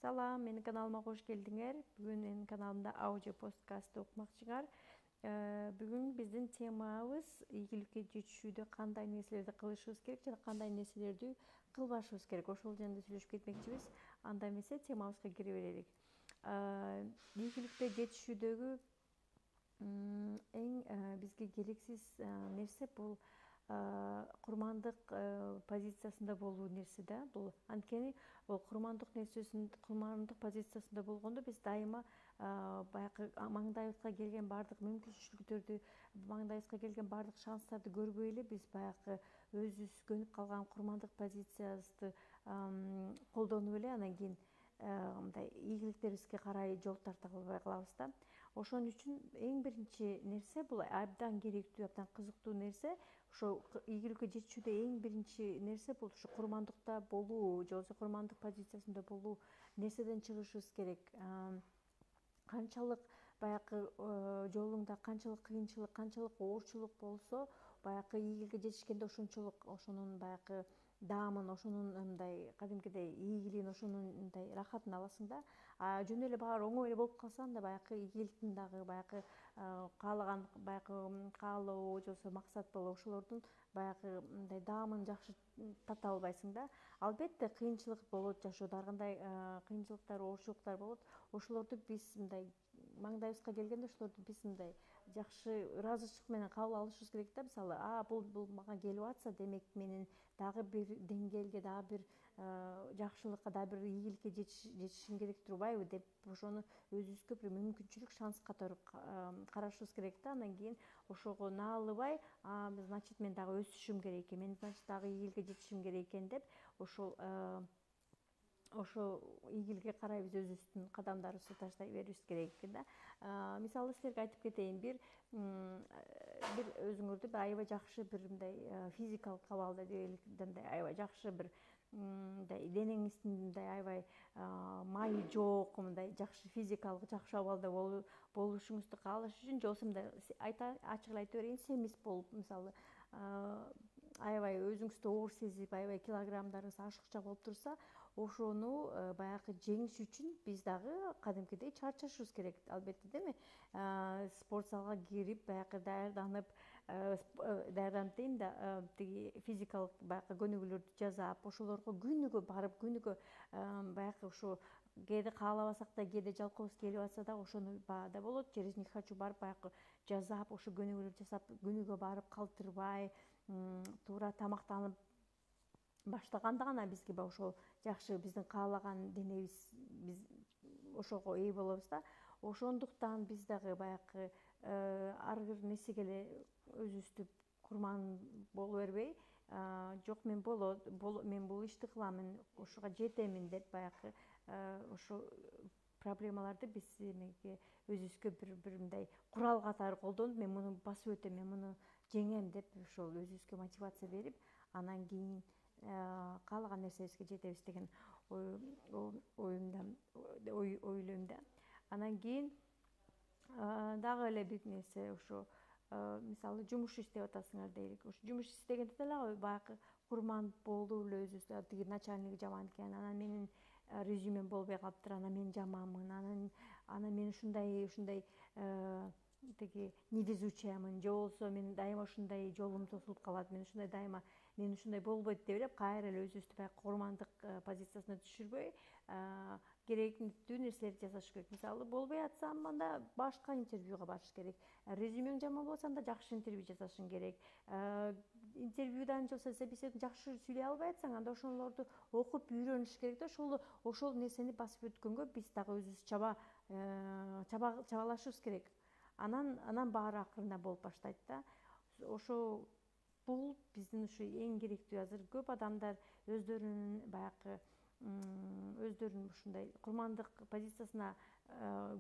Салам, менин каналыма кош келдиңер. Бүгүн менин каналымда аудио подкастты окумакчыңар. Бүгүн биздин темабыз ийгиликке жетишүүдө кандай нерселерди кылышыбыз керек жана кандай нерселерди кылбашыбыз керек. Ошол жөнүндө сүйлөшүп кетмекчибиз. Анда эмесе темабызга кире берелик. Ийгиликке жетишүүдөгү эң бизге керексиз нерсе бул курмандык позициясында болуу нерсе да. Бул анткени курмандык позициясында болгондо биз дайыма баягы маңдайыбызга келген баардык мүмкүнчүлүктөрдү, маңдайыбызга келген баардык шанстарды көрбөй эле биз баягы өзүбүз көнүп калган курмандык позициябызды колдонуп эле анан кийин мындай ийгиликтерибизге карай жол тарта албай калабыз да. Ошон үчүн эң биринчи нерсе бул абдан керектүү, абдан кызыктуу нерсе. Ошо ийгиликке жетишүүдө эң биринчи нерсе бул ушу курмандыкта болуу, же болбосо курмандык позициясында болуу нерседен чыгышыбыз керек. Канчалык баягы жолуңда канчалык кыйынчылык, канчалык оорчулук болсо, баягы ийгиликке жетишкенде ошончолук ошонун баягы даамын, ошонун мындай кадимкидей ийгилигин, ошонун мындай рахатын аласың да. Жөн эле баары оңой эле болуп калса, анда баягы ийгиликтин дагы баягы каалаган баягы каалоо же болбосо максат болобу ошолордун баягы мындай даамын жакшы тата албайсың да. Албетте кыйынчылык болот жашоодо, ар кандай кыйынчылыктар, оорчулуктар болот. Ошолорду биз мындай маңдайыбызга келгенде ошолорду биз мындай жакшы ыраазычылык менен кабыл алышыбыз керек да. Мисалы, бул мага келип атса, демек менин дагы бир деңгээлге, дагы бир жакшылыкка, дагы бир ийгиликке жетишим керек турбайбы деп ошону өзүбүзгө бир мүмкүнчүлүк, шанс катары карашыбыз керек да. Анан кийин ошого наалыбай, значит мен дагы өсүшүм керек экен, мен значит дагы ийгиликке жетишим керек экен деп ошо ийгиликке карай биз өзүбүздүн кадамдарыбызды таштай беришибиз керек экен да. Мисалы силерге айтып кетейин, бир өзүңөрдү аябай жакшы бир мындай физикалык абалда дейли, мындай аябай жакшы бир мындай денеңиздин мындай аябай майы жок, мындай жакшы физикалык жакшы абалда болушуңузду каалаш үчүн, же болбосо мындай ачык эле айта берейин, семиз болуп, мисалы аябай өзүңүздү оор сезип, аябай килограммдарыңыз ашыкча болуп турса, ошону баягы жеңиш үчүн биз дагы кадимкидей чарчашыбыз керек, албетте, деме? Спорт залга кирип, баягы даярданып дейин да, тиги физикалык баягы көнүгүүлөрдү жасап, ошолорго күнүгө барып, күнүгө баягы ушу кээде каалабасак да, кээде жалкообуз келип атса да, ошону баада болот, через них хочу барып баягы жасап, ошо көнүгүүлөрдү жасап, күнүгө барып калтырбай, туура тамактанып баштаганда гана бизге ошол жакшы биздин каалаган денебиз, биз ошого ээ болобуз да. Ошондуктан биз дагы баягы ар бир нерсеге эле өзүбүздү курман боло бербей, жок мен болот, мен бул ишти кылам, мен ушуга жетемин деп баягы ошо проблемаларды биз эмеге өзүбүзгө бир мындай курал катары колдонуп, мен муну басып өтөм, мен муну жеңем деп ошол өзүбүзгө мотивация берип, анан кийин каалаган нерсебизге жетебиз деген ойлойм да. Анан кийин дагы эле бир нерсе, ошо мисалы жумуш иштеп атасыңар дейли. Ошо жумуш иштегенде деле баягы курман болуп эле өзүбүз, тиги начальниги жаман экен, анан менин резюмем болбой калыптыр, анан мен жаманмын, анан мен ушундай тиги невезучаямын, же болбосо мен дайыма ушундай жолум тосулуп калат, мен ушундай болбойт деп эле кайра эле өзүбүздү баягы курмандык позициясына түшүрбөй, керектүү нерселерди жасаш керек. Мисалы, болбой атсам, анда башка интервьюга барыш керек. Резюмең жаман болсо, анда жакшы интервью жасашың керек. Интервьюдан же болбосо собеседование жакшы сүйлөй албай атсаң, анда ошолорду окуп үйрөнүш керек да. Ошол нерсени басып өткөнгө биз дагы өзүбүз чабалашыбыз керек. Анан баары акырында болуп баштайт да. Бул биздин ушу эң керектүү. Азыр көп адамдар өздөрүнүн баягы өздөрүнүн ушундай курмандык позициясына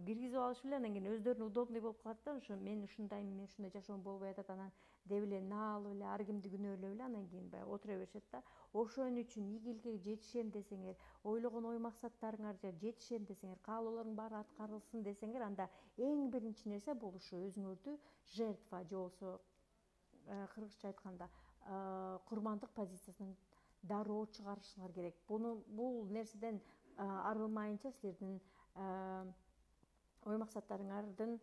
киргизип алышып эле, анан кийин өздөрүнө удобный болуп калат да. Ошо мен ушундаймын, мен ушундай жашоом болбой атат, анан деп эле наалып эле, ар кимди күнөөлөп эле, анан кийин баягы отура беришет да. Ошон үчүн ийгиликке жетишем десеңер, ойлогон ой максаттарыңарга жетишем десеңер, каалоолоруң баары аткарылсын десеңер, анда эң биринчи нерсе бул ушу өзүңөрдү жертва, же болбосо кыргызча айтканда курмандык позициясынан дароо чыгарышыңар керек. Бул нерседен арылмайынча силердин ой максаттарыңардын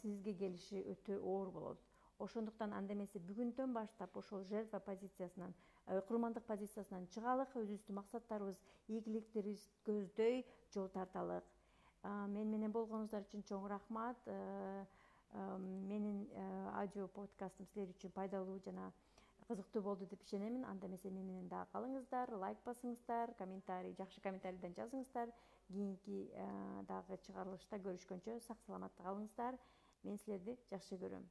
сизге келиши өтө оор болот. Ошондуктан анда эмесе бүгүндөн баштап ошол жертва позициясынан, курмандык позициясынан чыгалык, өзүбүздүн максаттарыбыз, ийгиликтерибиз көздөй жол тарталык. Мен менен болгонуңуздар үчүн чоң рахмат. Менин аудио подкастым силер үчүн пайдалуу жана кызыктуу болду деп ишенемин. Анда эмесе мен менен дагы калыңыздар, лайк басыңыздар, комментарий, жакшы комментарийден жазыңыздар. Кийинки дагы чыгарылышта көрүшкөнчө сак саламатта калыңыздар. Мен силерди жакшы көрөм.